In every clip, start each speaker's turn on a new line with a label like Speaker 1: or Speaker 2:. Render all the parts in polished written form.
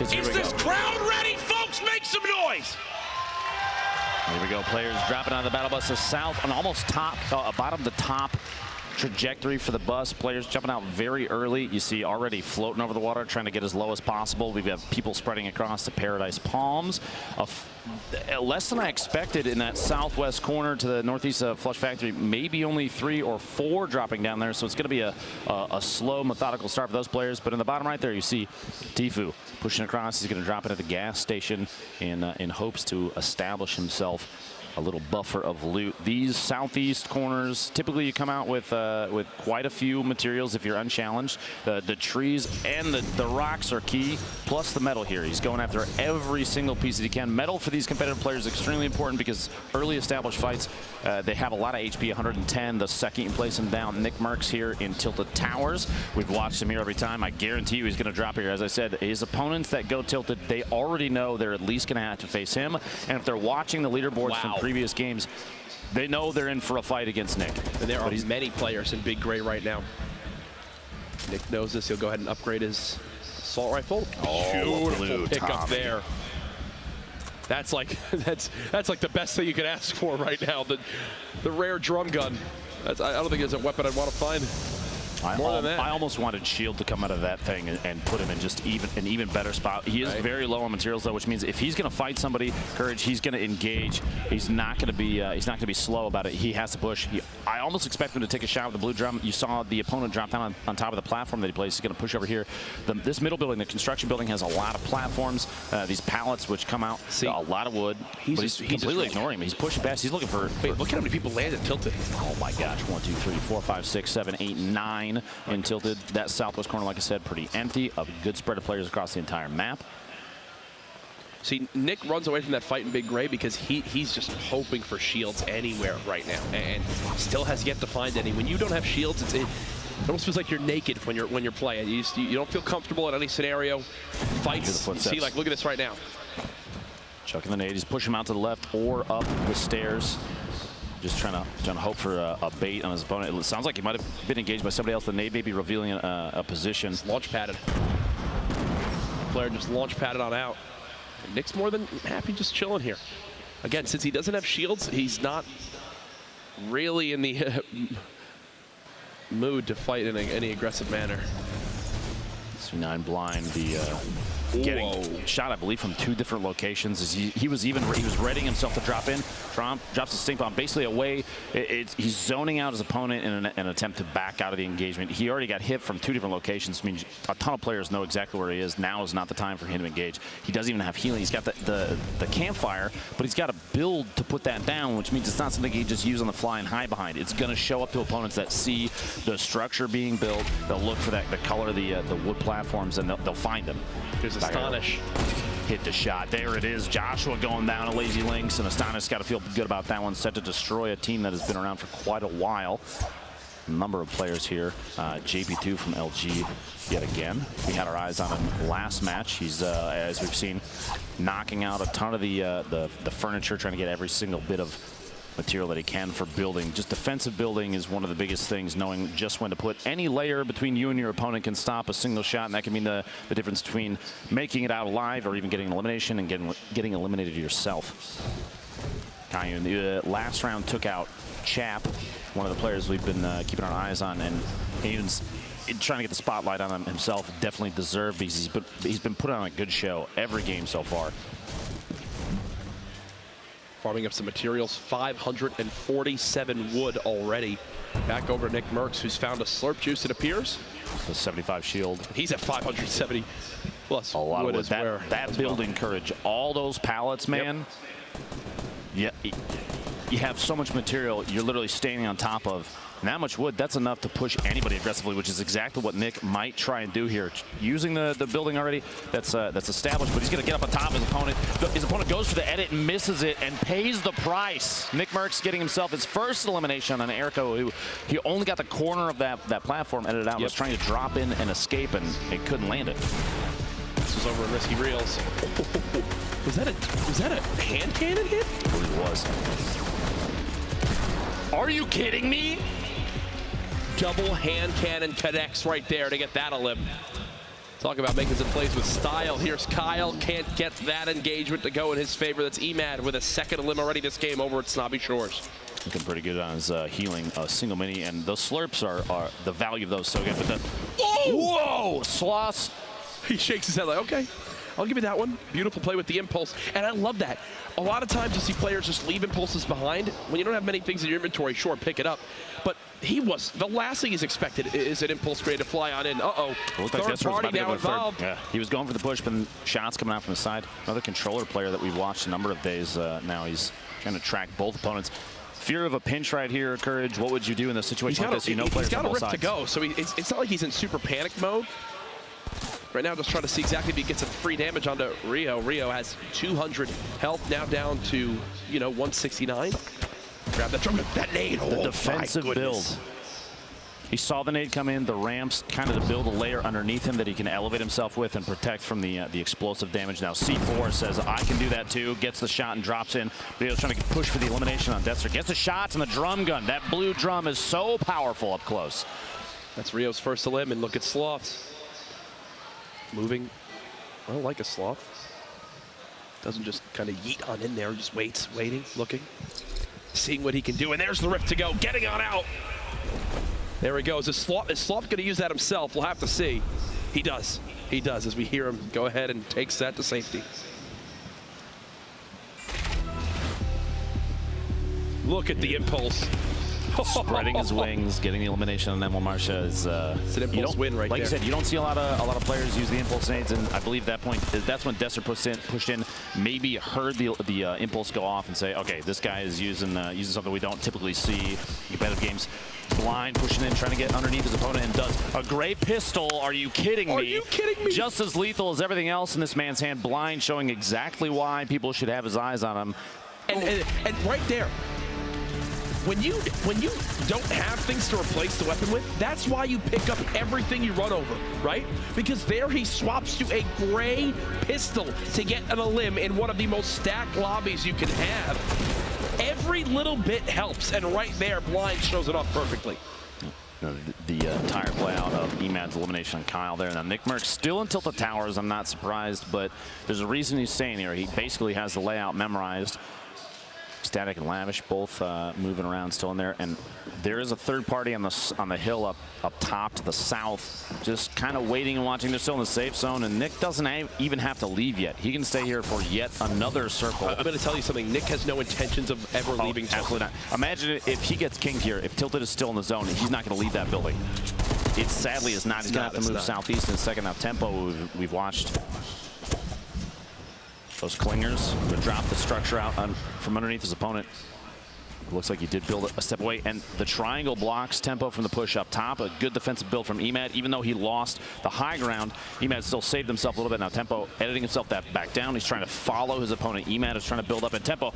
Speaker 1: Is this crowd ready, folks? Make some noise!
Speaker 2: Here we go, players dropping out of the battle bus to south on almost top, bottom to top trajectory for the bus. Players jumping out very early. You see already floating over the water, trying to get as low as possible. We've got people spreading across to Paradise Palms. Less than I expected in that southwest corner to the northeast of Flush Factory. Maybe only 3 or 4 dropping down there, so it's going to be a slow, methodical start for those players. But in the bottom right there, you see Tfue pushing across. He's going to drop it at the gas station in hopes to establish himself a little buffer of loot. These southeast corners, typically you come out with quite a few materials if you're unchallenged. The trees and the rocks are key, plus the metal here. He's going after every single piece that he can. Metal for these competitive players is extremely important because early established fights, they have a lot of HP, 110. The second you place him down, Nick Merckx here in Tilted Towers. We've watched him here every time. I guarantee you he's going to drop here. As I said, his opponents that go tilted, they already know they're at least going to have to face him. And if they're watching the leaderboards from previous games, they know they're in for a fight against Nick.
Speaker 3: And there are many players in Big Gray right now. Nick knows this. He'll go ahead and upgrade his assault rifle.
Speaker 2: Oh,
Speaker 3: beautiful pickup there. That's like like the best thing you could ask for right now. The rare drum gun. I don't think there's a weapon I'd want to find. More than that.
Speaker 2: I almost wanted Shield to come out of that thing and put him in just an even better spot. He is very low on materials though, which means if he's going to fight somebody, Courage, he's going to engage. He's not going to be slow about it. He has to push. I almost expect him to take a shot with the blue drum. You saw the opponent drop down on top of the platform that he plays. He's going to push over here. This middle building, the construction building, has a lot of platforms. These pallets which come out, a lot of wood. He's completely ignoring him. He's pushing past. He's looking for.
Speaker 3: Wait, look at how many people landed tilted.
Speaker 2: Oh my gosh! 1, 2, 3, 4, 5, 6, 7, 8, 9 in tilted. That southwest corner, like I said, pretty empty. A good spread of players across the entire map.
Speaker 3: See, Nick runs away from that fight in Big Gray because he's just hoping for shields anywhere right now, and still has yet to find any. When you don't have shields, it almost feels like you're naked when you're playing. You don't feel comfortable in any scenario. Fights. See, like look at this right now.
Speaker 2: Chucking the nade. He's pushing him out to the left or up the stairs. Just trying to hope for a bait on his opponent. It sounds like he might have been engaged by somebody else. The nade may be revealing a position.
Speaker 3: It's launch padded. Player just launch padded on out. And Nick's more than happy just chilling here. Again, since he doesn't have shields, he's not really in the mood to fight in any aggressive manner.
Speaker 2: C9 blind, getting shot, I believe, from 2 different locations. He was readying himself to drop in. Drops a stink bomb basically away. He's zoning out his opponent in an attempt to back out of the engagement. He already got hit from 2 different locations. I mean, a ton of players know exactly where he is. Now is not the time for him to engage. He doesn't even have healing. He's got the campfire, but he's got to build to put that down, which means it's not something he just use on the fly and hide behind. It's going to show up to opponents that see the structure being built. They'll look for the color of the wood platforms, and they'll find them.
Speaker 3: Here's Astonish.
Speaker 2: Hit the shot. There it is. Joshua going down a Lazy Lynx, and Astonish got to feel good about that one. Set to destroy a team that has been around for quite a while. A number of players here. JP2 from LG yet again. We had our eyes on him last match. He's, as we've seen, knocking out a ton of the furniture, trying to get every single bit of material that he can for building. Just defensive building is one of the biggest things. Knowing just when to put any layer between you and your opponent can stop a single shot, and that can mean the difference between making it out alive or even getting an elimination and getting eliminated yourself. Kayun, the last round took out Chap, one of the players we've been keeping our eyes on, and he's trying to get the spotlight on him himself. Definitely deserved because he's been putting on a good show every game so far.
Speaker 3: Farming up some materials, 547 wood already. Back over to Nick Merckx, who's found a slurp juice, it appears.
Speaker 2: The 75 shield.
Speaker 3: He's at 570 plus
Speaker 2: a lot
Speaker 3: wood
Speaker 2: of wood. That building courage, all those pallets, man. Yep. Yeah, you have so much material you're literally standing on top of. And that much wood, that's enough to push anybody aggressively, which is exactly what Nick might try and do here. Using the building already, that's established, but he's going to get up on top of his opponent. His opponent goes for the edit and misses it and pays the price. Nick Merckx getting himself his first elimination on Erico, who he only got the corner of that platform edited out, was trying to drop in and escape, and it couldn't land it.
Speaker 3: This was over in Risky Reels. Was that a hand cannon hit?
Speaker 2: I believe it was.
Speaker 3: Are you kidding me? Double hand cannon connects right there to get that elim. Talk about making some plays with style. Here's Kyle. Can't get that engagement to go in his favor. That's Emad with a second elim already this game over at Snobby Shores.
Speaker 2: Looking pretty good on his healing single mini, and those slurps are the value of those so good. But the whoa, Sloss.
Speaker 3: He shakes his head like, okay, I'll give you that one. Beautiful play with the impulse, and I love that. A lot of times you see players just leave impulses behind. When you don't have many things in your inventory, sure, pick it up. But the last thing he's expected is an impulse grenade to fly on in. Uh-oh, third party now involved.
Speaker 2: Yeah, he was going for the push, but shots coming out from the side. Another controller player that we've watched a number of days now. He's trying to track both opponents. Fear of a pinch right here, Courage. What would you do in this situation like this? You know, players
Speaker 3: he's got
Speaker 2: on both
Speaker 3: a rift
Speaker 2: sides.
Speaker 3: to go, so it's not like he's in super panic mode. Right now, just trying to see exactly if he gets some free damage onto Rio. Rio has 200 health, now down to, 169. Grab that drum, that nade.
Speaker 2: The defensive build. He saw the nade come in, the ramps, kind of to build a layer underneath him that he can elevate himself with and protect from the explosive damage. Now C4 says, I can do that too, gets the shot and drops in. Rio's trying to push for the elimination on Destler. Gets the shots and the drum gun. That blue drum is so powerful up close.
Speaker 3: That's Rio's first elim, and look at Sloths. Moving, well, like a sloth. Doesn't just kind of yeet on in there, just waits, waiting, looking, seeing what he can do. And there's the rift to go, getting on out. There he goes. Is Sloth going to use that himself? We'll have to see. He does. He does, as we hear him go ahead and takes that to safety. Look at the impulse.
Speaker 2: Spreading his wings, getting the elimination on Emil Marsha is
Speaker 3: it's an impulse win right
Speaker 2: like
Speaker 3: there.
Speaker 2: You said, you don't see a lot of players use the impulse nades, and I believe that's when Destler pushed in, maybe heard the impulse go off and say, okay, this guy is using something we don't typically see in competitive games. Blind pushing in, trying to get underneath his opponent, and does a great pistol. Are you kidding me?
Speaker 3: Are you kidding me?
Speaker 2: Just as lethal as everything else in this man's hand. Blind, showing exactly why people should have his eyes on him.
Speaker 3: And right there. When you don't have things to replace the weapon with, that's why you pick up everything you run over, right? Because there he swaps to a gray pistol to get an elim in one of the most stacked lobbies you can have. Every little bit helps, and right there, Blind shows it off perfectly.
Speaker 2: The entire play out of Emad's elimination on Kyle there. Now Nick Merckx still in Tilted Towers. I'm not surprised, but there's a reason he's staying here. He basically has the layout memorized. Static and Lavish both moving around still in there, and there is a third party on the hill up top to the south, just kind of waiting and watching. They're still in the safe zone, and Nick doesn't even have to leave yet. He can stay here for yet another circle.
Speaker 3: I'm going to tell you something. Nick has no intentions of ever leaving Tilted.
Speaker 2: Absolutely not. Imagine if he gets kinged here. If Tilted is still in the zone, he's not going to leave that building. It sadly is not. He's going to have to move southeast in a second. Now Tempo, we've watched those clingers to drop the structure out from underneath his opponent. Looks like he did build a step away, and the triangle blocks Tempo from the push up top. A good defensive build from Emad. Even though he lost the high ground, Emad still saved himself a little bit. Now Tempo editing himself back down. He's trying to follow his opponent. Emad is trying to build up, and Tempo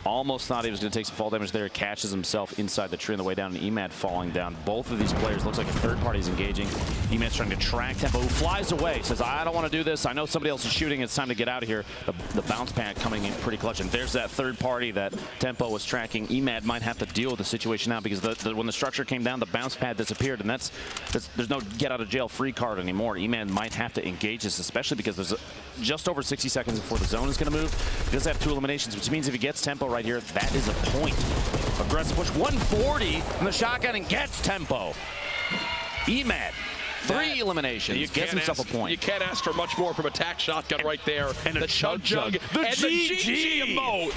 Speaker 2: almost thought he was going to take some fall damage there. Catches himself inside the tree on the way down, and Emad falling down. Both of these players, looks like a third party is engaging. Emad's trying to track Tempo, who flies away. Says, I don't want to do this. I know somebody else is shooting. It's time to get out of here. The bounce pad coming in pretty clutch. And there's that third party that Tempo was tracking. Emad might have to deal with the situation now, because when the structure came down, the bounce pad disappeared, and there's no get out of jail free card anymore. Emad might have to engage this, especially because there's just over 60 seconds before the zone is going to move. He does have 2 eliminations, which means if he gets Tempo right here, that is a point. Aggressive push, 140 from the shotgun, and gets Tempo. Emad, 3 eliminations, gets himself a point.
Speaker 3: You can't ask for much more from attack shotgun right there.
Speaker 2: And
Speaker 3: the chug,
Speaker 2: the
Speaker 3: GG emote.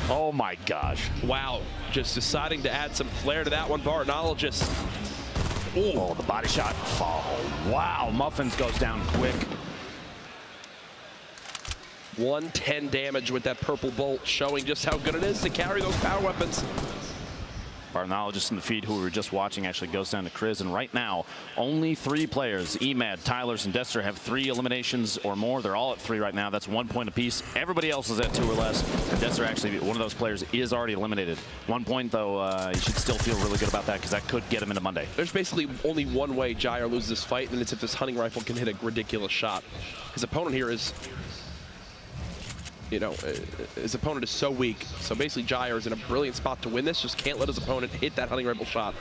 Speaker 2: Oh my gosh.
Speaker 3: Wow, just deciding to add some flair to that one, Barnologist.
Speaker 2: Oh, the body shot. Oh, wow, Muffins goes down quick.
Speaker 3: 110 damage with that purple bolt, showing just how good it is to carry those power weapons.
Speaker 2: Barnologist in the feed, who we were just watching, actually goes down to Chris, and right now only 3 players, Emad, Tylers, and Destler, have 3 eliminations or more. They're all at 3 right now. That's 1 point apiece. Everybody else is at 2 or less, and Destler, actually one of those players, is already eliminated. 1 point though, you should still feel really good about that, because that could get him into Monday.
Speaker 3: There's basically only one way Jair loses this fight, and it's if this hunting rifle can hit a ridiculous shot. His opponent here is, his opponent is so weak. So basically Jair is in a brilliant spot to win this, just can't let his opponent hit that hunting rifle shot.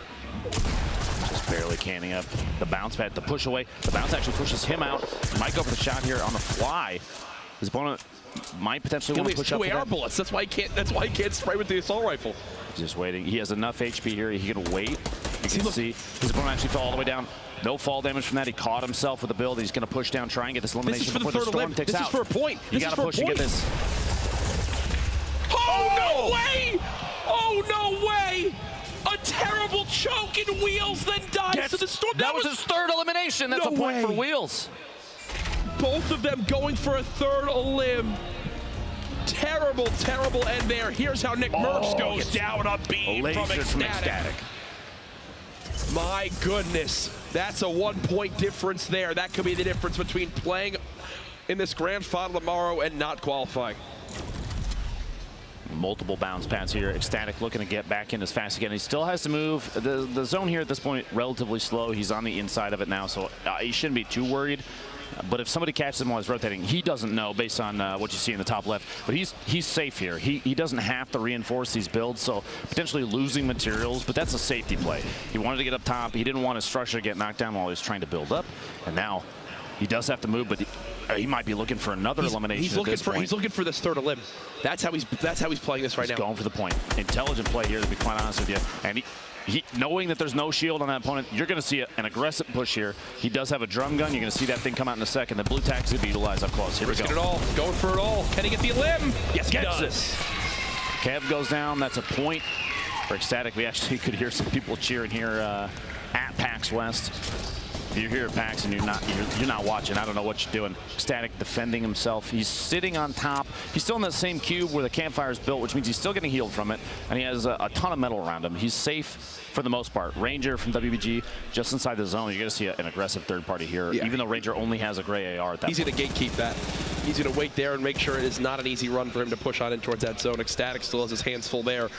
Speaker 3: Just
Speaker 2: barely canning up. The bounce pad, the push away. The bounce actually pushes him out. Might go for the shot here on the fly. His opponent might potentially want to push up.
Speaker 3: He only has 2 AR bullets. That's why he can't. That's why he can't spray with the assault rifle.
Speaker 2: Just waiting. He has enough HP here. He can wait. You can see his opponent actually fell all the way down. No fall damage from that. He caught himself with the build. He's going to push down, try and get this elimination
Speaker 3: before the Storm takes out. This is for a point.
Speaker 2: You got to push to get this.
Speaker 3: Oh, no way! Oh, no way! A terrible choke in Wheels, then dies to the Storm.
Speaker 2: That was his 3rd elimination. That's a point for Wheels.
Speaker 3: Both of them going for a 3rd elim. Terrible, terrible end there. Here's how Nick Merckx goes down a beam from Ecstatic. My goodness, that's a 1-point difference there. That could be the difference between playing in this grand final tomorrow and not qualifying.
Speaker 2: Multiple bounce pads here. Ecstatic looking to get back in as fast again. He still has to move. The zone here at this point, relatively slow. He's on the inside of it now, so he shouldn't be too worried. But if somebody catches him while he's rotating, he doesn't know based on what you see in the top left. But he's safe here. He doesn't have to reinforce these builds, so potentially losing materials, but that's a safety play. He wanted to get up top. He didn't want his structure to get knocked down while he was trying to build up. And now he does have to move, but he might be looking for another elimination at this point.
Speaker 3: He's looking for this 3rd elim. That's how he's playing this right now.
Speaker 2: He's going for the point. Intelligent play here, to be quite honest with you. And he knowing that there's no shield on that opponent, you're going to see an aggressive push here. He does have a drum gun. You're going to see that thing come out in a second. The blue tack's going to be utilized up close. Here we go.
Speaker 3: It all. Going for it all. Can he get the elim? Yes, he does.
Speaker 2: Kev goes down. That's a point for Ecstatic. We actually could hear some people cheering here at PAX West. If you're here at PAX and you're not watching, I don't know what you're doing. Ecstatic defending himself. He's sitting on top. He's still in that same cube where the Campfire is built, which means he's still getting healed from it, and he has a ton of metal around him. He's safe for the most part. Ranger from WBG just inside the zone. You're going to see an aggressive 3rd party here, even though Ranger only has a gray AR at that point.
Speaker 3: He's going to gatekeep that. He's going to wait there and make sure it is not an easy run for him to push on in towards that zone. Ecstatic still has his hands full there.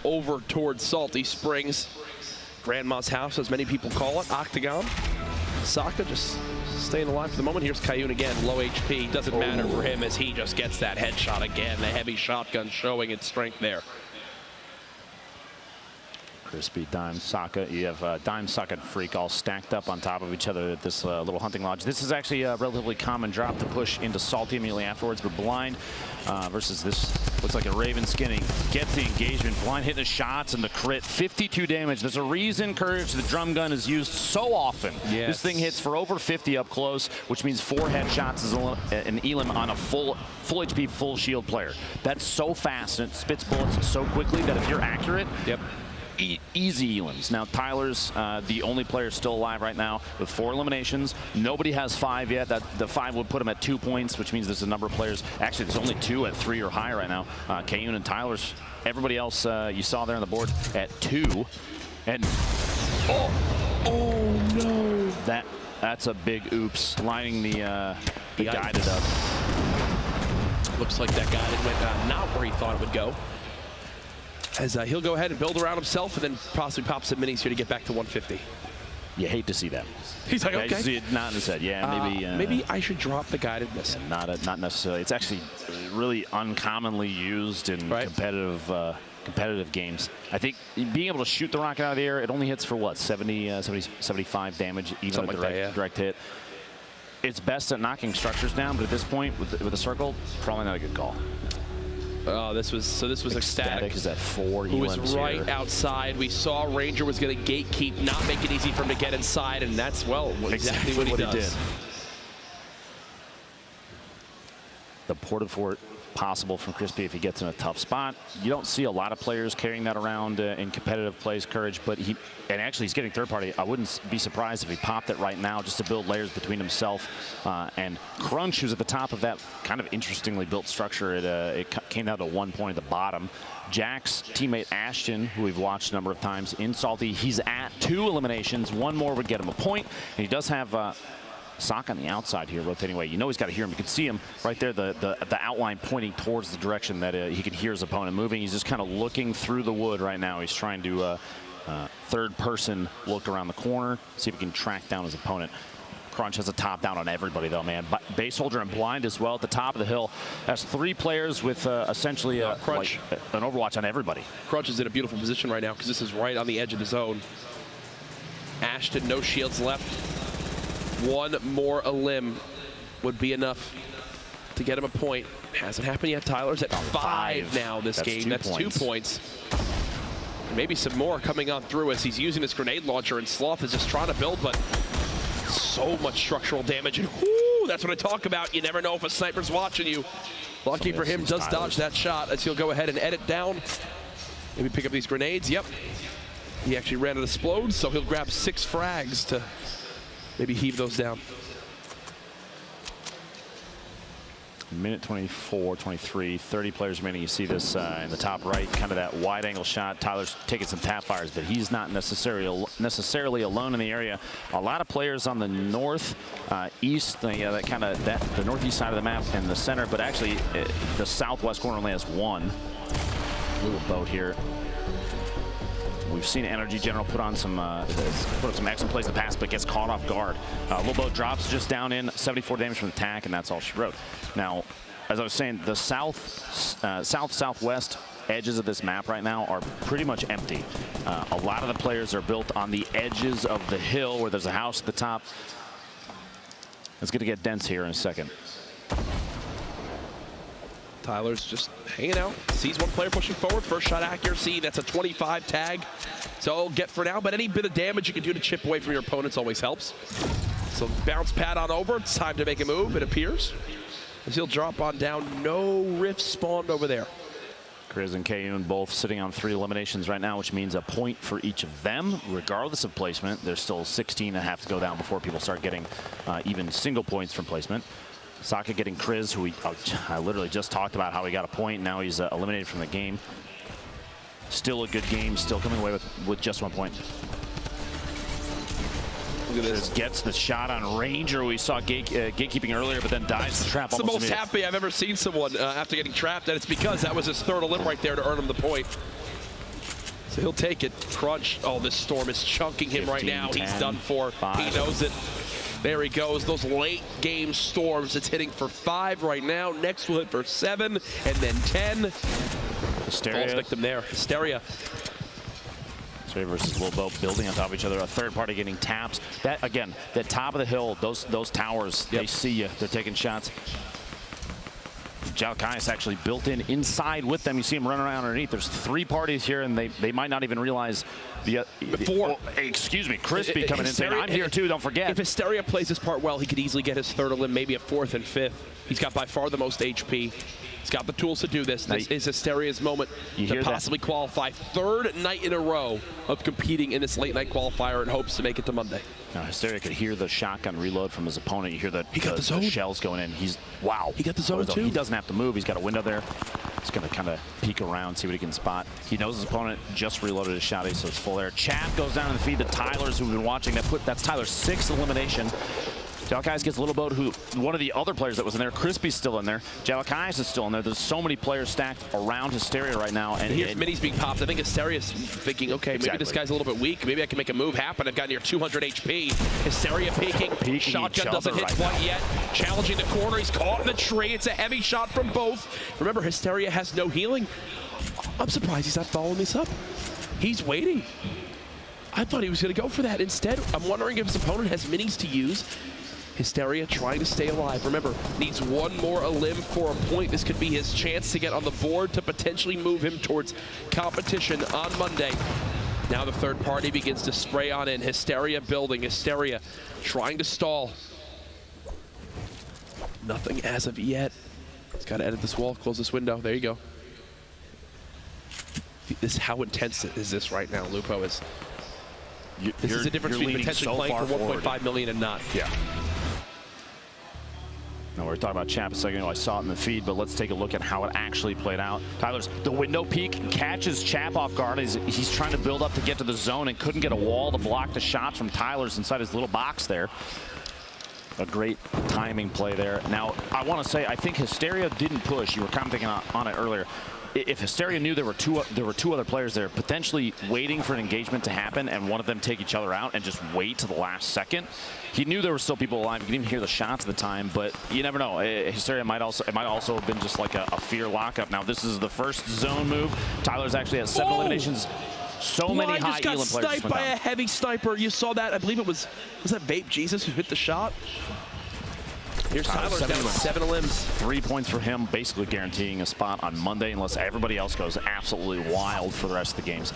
Speaker 3: Over towards Salty Springs. Grandma's house, as many people call it. Octagon. Saka just staying alive for the moment. Here's Kayun again, low HP. Doesn't matter for him as he just gets that headshot again. The heavy shotgun showing its strength there.
Speaker 2: Crispy, Dime, Saka. You have Dime, Saka, and Freak all stacked up on top of each other at this little hunting lodge. This is actually a relatively common drop to push into Salty immediately afterwards, but Blind versus this looks like a Raven skinning. Gets the engagement. Blind hitting the shots and the crit. 52 damage. There's a reason, Courage, the drum gun is used so often. Yes. This thing hits for over 50 up close, which means 4 headshots is an elim on a full HP, full shield player. That's so fast and it spits bullets so quickly that if you're accurate, easy elims. Now, Tyler's the only player still alive right now with 4 eliminations. Nobody has 5 yet. The 5 would put him at 2 points, which means there's a number of players. Actually, there's only 2 at 3 or higher right now. Kayun and Tyler's. Everybody else you saw there on the board at 2. And oh no! That's a big oops. Lining the guided up.
Speaker 3: Looks like that guided went not where he thought it would go. As he'll go ahead and build around himself and then possibly pop some minis here to get back to 150.
Speaker 2: You hate to see that.
Speaker 3: He's like, okay.
Speaker 2: See it not in his head. Yeah,
Speaker 3: maybe I should drop the guided missile.
Speaker 2: Not necessarily. It's actually really uncommonly used in competitive games. I think being able to shoot the rocket out of the air, it only hits for what, 75 damage, even with direct hit. It's best at knocking structures down, but at this point, with a circle, probably not a good call.
Speaker 3: Oh, this was Ecstatic.
Speaker 2: Is at 4.
Speaker 3: Who was right outside. We saw Ranger was going to gatekeep, not make it easy for him to get inside, and that's, well, exactly what he does.
Speaker 2: The Port-a-Fort possible from Crispy if he gets in a tough spot. You don't see a lot of players carrying that around in competitive plays, Courage, but actually he's getting 3rd party. I wouldn't be surprised if he popped it right now just to build layers between himself and Crunch, who's at the top of that kind of interestingly built structure. It came down to 1 point at the bottom. Jack's teammate Ashton, who we've watched a number of times in Salty, he's at 2 eliminations. 1 more would get him a point, and he does have Sock on the outside here, rotating away. You know he's got to hear him. You can see him right there, the outline pointing towards the direction that he can hear his opponent moving. He's just kind of looking through the wood right now. He's trying to 3rd person look around the corner, see if he can track down his opponent. Crunch has a top down on everybody, though, man. But Base Holder and Blind as well at the top of the hill. That's 3 players with essentially an Overwatch on everybody.
Speaker 3: Crunch is in a beautiful position right now because this is right on the edge of the zone. Ashton, no shields left. One more elim would be enough to get him a point. Hasn't happened yet. Tyler's at 5 now this game. That's 2 points. Maybe some more coming on through as he's using his grenade launcher, and Sloth is just trying to build, but so much structural damage. And whoo, that's what I talk about. You never know if a sniper's watching you. Lucky for him, does dodge that shot as he'll go ahead and edit down. Maybe pick up these grenades. Yep. He actually ran out of explodes, so he'll grab 6 frags to maybe heave those down.
Speaker 2: Minute 24, 23, 30 players remaining. You see this in the top right, kind of that wide angle shot. Tyler's taking some tap fires, but he's not necessarily alone in the area. A lot of players on the north, east, the northeast side of the map and the center, but actually the southwest corner only has one. Little boat here. We've seen Energy General put on some excellent plays in the past, but gets caught off guard. Little boat drops just down in, 74 damage from the attack, and that's all she wrote. Now, as I was saying, the southwest edges of this map right now are pretty much empty. A lot of the players are built on the edges of the hill where there's a house at the top. It's going to get dense here in a second.
Speaker 3: Tyler's just hanging out. Sees one player pushing forward. First shot accuracy. That's a 25 tag. So get for now. But any bit of damage you can do to chip away from your opponents always helps. So bounce pad on over. It's time to make a move, it appears. As he'll drop on down. No rift spawned over there.
Speaker 2: Kriz and Kayun both sitting on 3 eliminations right now, which means a point for each of them, regardless of placement. There's still 16 that have to go down before people start getting even single points from placement. Saka getting Kriz, who I literally just talked about how he got a point. Now he's eliminated from the game. Still a good game, still coming away with just 1 point. Look at this. Gets the shot on Ranger. We saw gatekeeping earlier, but then dives the trap.
Speaker 3: It's the most happy I've ever seen someone after getting trapped, and it's because that was his third elim right there to earn him the point. So he'll take it. Crunch. Oh, this storm is chunking him 15, right now. 10, He's done for. 5. He knows it. There he goes. Those late game storms. It's hitting for 5 right now. Next will hit for 7 and then 10.
Speaker 2: Hysteria.
Speaker 3: Falls victim there. Hysteria.
Speaker 2: Hysteria versus Little Boat building on top of each other. A third party getting taps. That again, the top of the hill. Those towers. Yep. They see you. They're taking shots. Jalkai's actually built inside with them. You see him running around underneath. There's 3 parties here, and they might not even realize excuse me, Crispy coming in saying, I'm here too, don't forget.
Speaker 3: If Hysteria plays his part well, he could easily get his 3rd elim, maybe a 4th and 5th. He's got by far the most HP. He's got the tools to do this. This is Hysteria's moment to possibly qualify. 3rd night in a row of competing in this late night qualifier in hopes to make it to Monday.
Speaker 2: Now, Hysteria could hear the shotgun reload from his opponent. You hear the shells going in. Wow.
Speaker 3: He got the zone too.
Speaker 2: He doesn't have to move. He's got a window there. He's going to kind of peek around, see what he can spot. He knows his opponent just reloaded his shotty, so it's full air. Chap goes down to the feed. The Tylers who've been watching, that's Tyler's 6th elimination. Jalkai's gets Little Boat, who one of the other players that was in there. Crispy's still in there. Jalkai's is still in there. There's so many players stacked around Hysteria right now. And
Speaker 3: here's Minis being popped. I think Hysteria's thinking, okay, maybe this guy's a little bit weak. Maybe I can make a move happen. I've got near 200 HP. Hysteria peeking. Shotgun doesn't hit quite yet. Challenging the corner. He's caught in the tree. It's a heavy shot from both. Remember, Hysteria has no healing. I'm surprised he's not following this up. He's waiting. I thought he was going to go for that. Instead, I'm wondering if his opponent has minis to use. Hysteria trying to stay alive. Remember, needs 1 more elim for a point. This could be his chance to get on the board to potentially move him towards competition on Monday. Now the 3rd party begins to spray on in. Hysteria building. Hysteria trying to stall. Nothing as of yet. He's got to edit this wall, close this window. There you go. How intense is this right now, Lupo? This is the difference between potentially playing for 1.5 million and not.
Speaker 2: Yeah. Now, we were talking about Chap a second ago. I saw it in the feed, but let's take a look at how it actually played out. Tyler's the window peek catches Chap off guard. He's trying to build up to get to the zone and couldn't get a wall to block the shots from Tyler's inside his little box there. A great timing play there. Now, I want to say, I think Hysteria didn't push. You were commenting on it earlier. If Hysteria knew there were two other players there, potentially waiting for an engagement to happen and one of them take each other out and just wait to the last second, he knew there were still people alive. You could even hear the shots at the time, but you never know. Hysteria might also have been just like a fear lockup. Now this is the first zone move. Tyler's actually has 7 eliminations. So many high
Speaker 3: just got
Speaker 2: Elam players
Speaker 3: sniped by a heavy sniper. You saw that. I believe it was that Vape Jesus who hit the shot? Here's Tyler's down 7 limbs.
Speaker 2: 3 points for him, basically guaranteeing a spot on Monday unless everybody else goes absolutely wild for the rest of the games.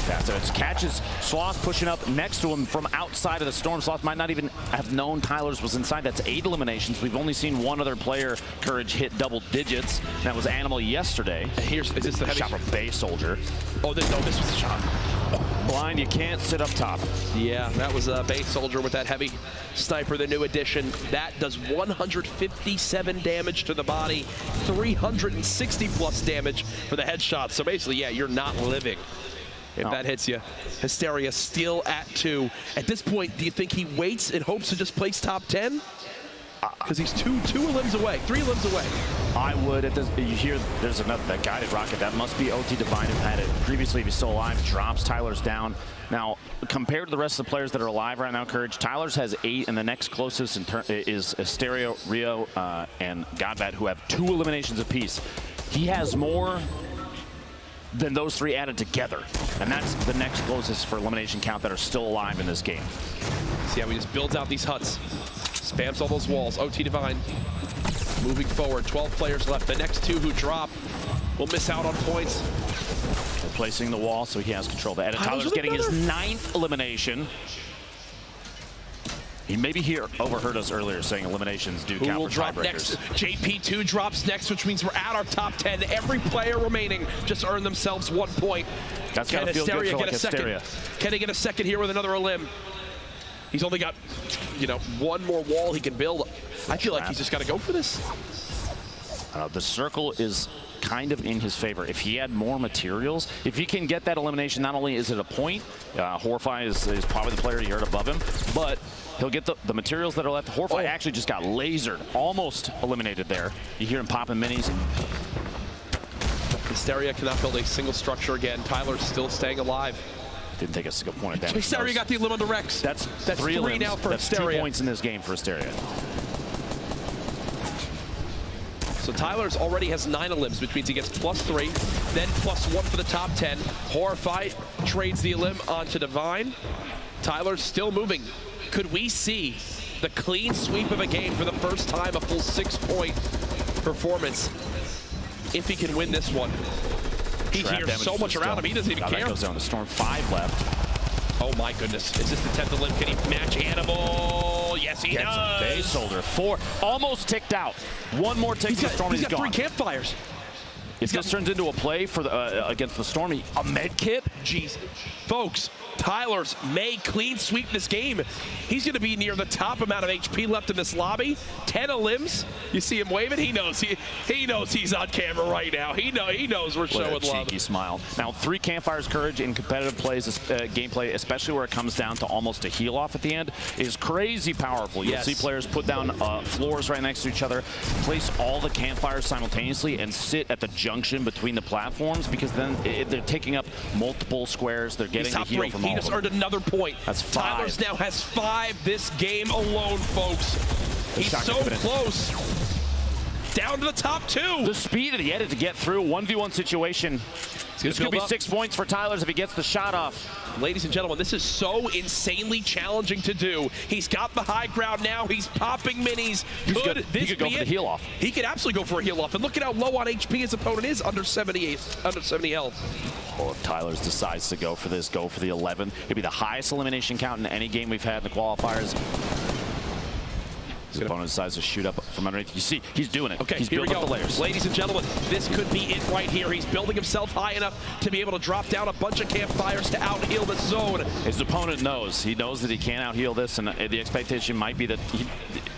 Speaker 2: Yeah, so it's catches Sloth pushing up next to him from outside of the Storm. Sloth might not even have known Tyler's was inside. That's 8 eliminations. We've only seen one other player, Courage, hit double digits. That was Animal yesterday.
Speaker 3: Is this the heavy
Speaker 2: shot from Bay Soldier?
Speaker 3: Oh, this was the shot.
Speaker 2: Blind, you can't sit up top.
Speaker 3: Yeah, that was a Bay Soldier with that heavy sniper, the new addition. That does 157 damage to the body, 360 plus damage for the headshot. So basically, yeah, you're not living if that hits you. Hysteria still at 2. At this point, do you think he waits and hopes to just place top 10? Because he's 2 limbs away, 3 limbs away.
Speaker 2: I would. At this, you hear there's another, that guided rocket. That must be OT Divine who had it previously. If he's still alive, drops Tyler's down. Now, compared to the rest of the players that are alive right now, Courage, Tyler's has 8, and the next closest is Hysteria, Rio, and Godbat, who have 2 eliminations apiece. He has more than those 3 added together. And that's the next closest for elimination count that are still alive in this game.
Speaker 3: See how he just builds out these huts. Spams all those walls. OT Divine moving forward. 12 players left. The next 2 who drop will miss out on points.
Speaker 2: Replacing the wall so he has control. The edit. Tyler's getting his 9th elimination. He maybe overheard us earlier saying eliminations do count for tiebreakers.
Speaker 3: JP2 drops next, which means we're at our top 10. Every player remaining just earned themselves 1 point.
Speaker 2: That's gotta feel good for like Hysteria.
Speaker 3: Can he get a second here with another elim? He's only got, 1 more wall he can build. I feel like he's just got to go for this.
Speaker 2: The circle is kind of in his favor. If he had more materials, if he can get that elimination, not only is it a point, Horfy is probably the player you heard above him, but he'll get the materials that are left. Horfy actually just got lasered, almost eliminated there. You hear him popping minis.
Speaker 3: Hysteria cannot build a single structure again. Tyler's still staying alive.
Speaker 2: Didn't take a single point of damage.
Speaker 3: Hysteria got the elim on the Rex.
Speaker 2: That's 3
Speaker 3: now for
Speaker 2: That's
Speaker 3: Hysteria.
Speaker 2: 2 points in this game for Hysteria.
Speaker 3: So Tyler's already has 9 elims, which means he gets +3, then +1 for the top 10. Horrify trades the elim onto Divine. Tyler's still moving. Could we see the clean sweep of a game for the first time, a full 6-point performance, if he can win this one? He hears so much around him, he doesn't even care.
Speaker 2: That goes down to Storm. 5 left.
Speaker 3: Oh my goodness, is this the 10th elim? Can he match Animal? Yes, he does.
Speaker 2: Bay Soldier. 4, almost ticked out. 1 more tick to the Storm,
Speaker 3: he's got
Speaker 2: gone.
Speaker 3: 3 campfires.
Speaker 2: If this turns into a play for the, against the Storm, a med kit?
Speaker 3: Jeez. Folks, Tyler's may clean sweep this game. He's going to be near the top amount of HP left in this lobby. 10 elims. You see him waving? He knows. He knows he's on camera right now. He knows we're showing love.
Speaker 2: Cheeky smile. Now, 3 Campfire's Courage in competitive plays, gameplay, especially where it comes down to almost a heal off at the end, is crazy powerful. You'll see players put down floors right next to each other, place all the Campfires simultaneously, and sit at the junction between the platforms, because then they're taking up multiple squares. They're getting the heal from all.
Speaker 3: He just earned another point.
Speaker 2: That's 5.
Speaker 3: Tyler's now has 5 this game alone, folks. He's so close. Down to the top 2.
Speaker 2: The speed that he had to get through 1v1 situation. This could be 6 points for Tyler's if he gets the shot off.
Speaker 3: Ladies and gentlemen, this is so insanely challenging to do. He's got the high ground now. He's popping minis.
Speaker 2: He could go for the heal off.
Speaker 3: He could absolutely go for a heal off. And look at how low on HP his opponent is, under 70 health.
Speaker 2: Well, if Tyler's decides to go for this, go for the 11. It'd be the highest elimination count in any game we've had in the qualifiers. His opponent decides to shoot up from underneath. You see, he's doing it.
Speaker 3: Okay,
Speaker 2: he's
Speaker 3: here we
Speaker 2: building
Speaker 3: go.
Speaker 2: up the layers.
Speaker 3: Ladies and gentlemen, this could be it right here. He's building himself high enough to be able to drop down a bunch of Campfires to out-heal this zone.
Speaker 2: His opponent knows. He knows that he can't out-heal this, and the expectation might be that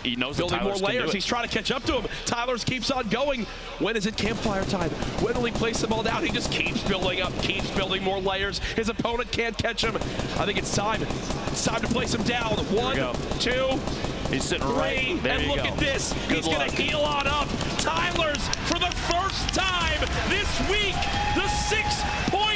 Speaker 2: he knows that
Speaker 3: building more layers. He's trying to catch up to him. Tyler's keeps on going. When is it Campfire time? When will he place them all down? He just keeps building up, keeps building more layers. His opponent can't catch him. I think it's time. It's time to place him down. 1, 2,
Speaker 2: he's sitting
Speaker 3: 3,
Speaker 2: right there.
Speaker 3: And look at this. He's going to heal on up. Tyler's, for the first time this week, the 6-point